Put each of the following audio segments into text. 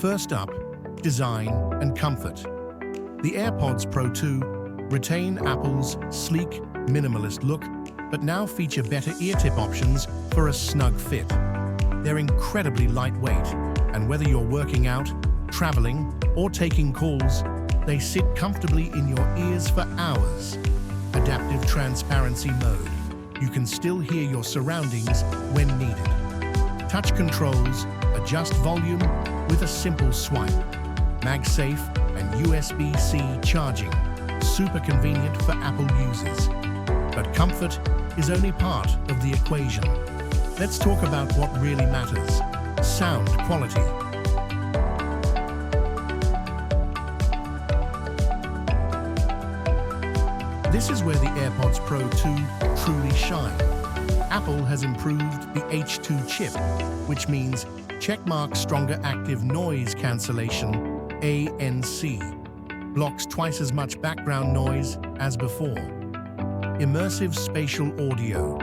First up, design and comfort. The AirPods Pro 2 retain Apple's sleek, minimalist look, but now feature better ear-tip options for a snug fit. They're incredibly lightweight, and whether you're working out, traveling, or taking calls, they sit comfortably in your ears for hours. Adaptive transparency mode. You can still hear your surroundings when needed. Touch controls adjust volume with a simple swipe. MagSafe and USB-C charging. Super convenient for Apple users. But comfort is only part of the equation. Let's talk about what really matters. Sound quality. This is where the AirPods Pro 2 truly shine. Apple has improved the H2 chip, which means checkmark stronger active noise cancellation, ANC, blocks twice as much background noise as before. Immersive spatial audio,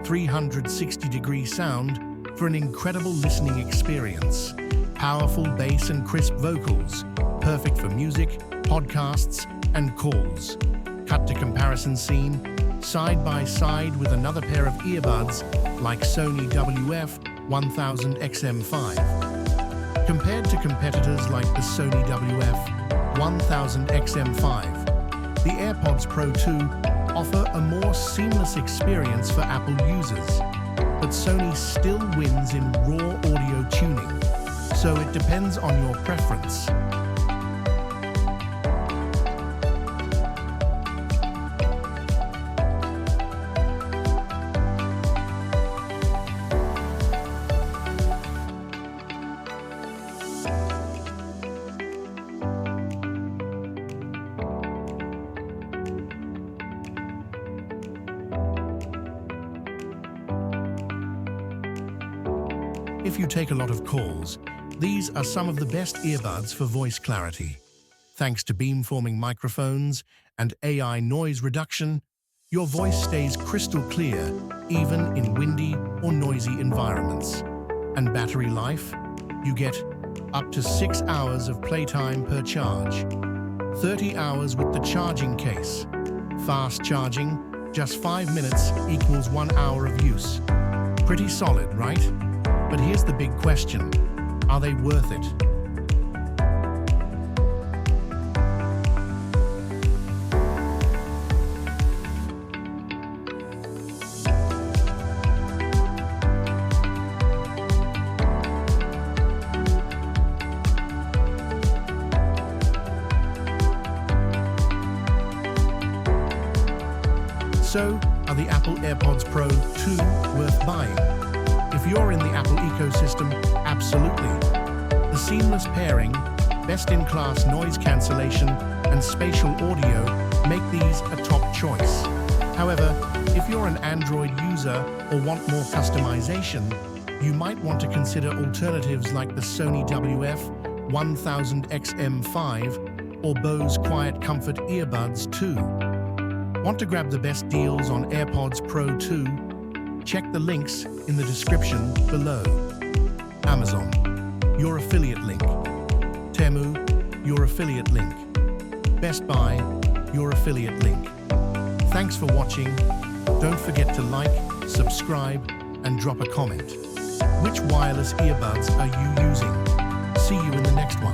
360-degree sound for an incredible listening experience. Powerful bass and crisp vocals, perfect for music, podcasts, and calls. Cut to comparison scene, side by side with another pair of earbuds like Sony WF-1000XM5. Compared to competitors like the Sony WF-1000XM5, the AirPods Pro 2 offer a more seamless experience for Apple users, but Sony still wins in raw audio tuning, so it depends on your preference. If you take a lot of calls, these are some of the best earbuds for voice clarity. Thanks to beamforming microphones and AI noise reduction, your voice stays crystal clear even in windy or noisy environments. And battery life? You get up to 6 hours of playtime per charge. 30 hours with the charging case. Fast charging, just 5 minutes equals 1 hour of use. Pretty solid, right? But here's the big question. Are they worth it? So, are the Apple AirPods Pro 2 worth buying? If you're in the Apple ecosystem, absolutely. The seamless pairing, best-in-class noise cancellation, and spatial audio make these a top choice. However, if you're an Android user or want more customization, you might want to consider alternatives like the Sony WF-1000XM5 or Bose Quiet Comfort Earbuds 2. Want to grab the best deals on AirPods Pro 2? Check the links in the description below. Amazon, your affiliate link. Temu, your affiliate link. Best Buy, your affiliate link. Thanks for watching. Don't forget to like, subscribe, and drop a comment. Which wireless earbuds are you using? See you in the next one.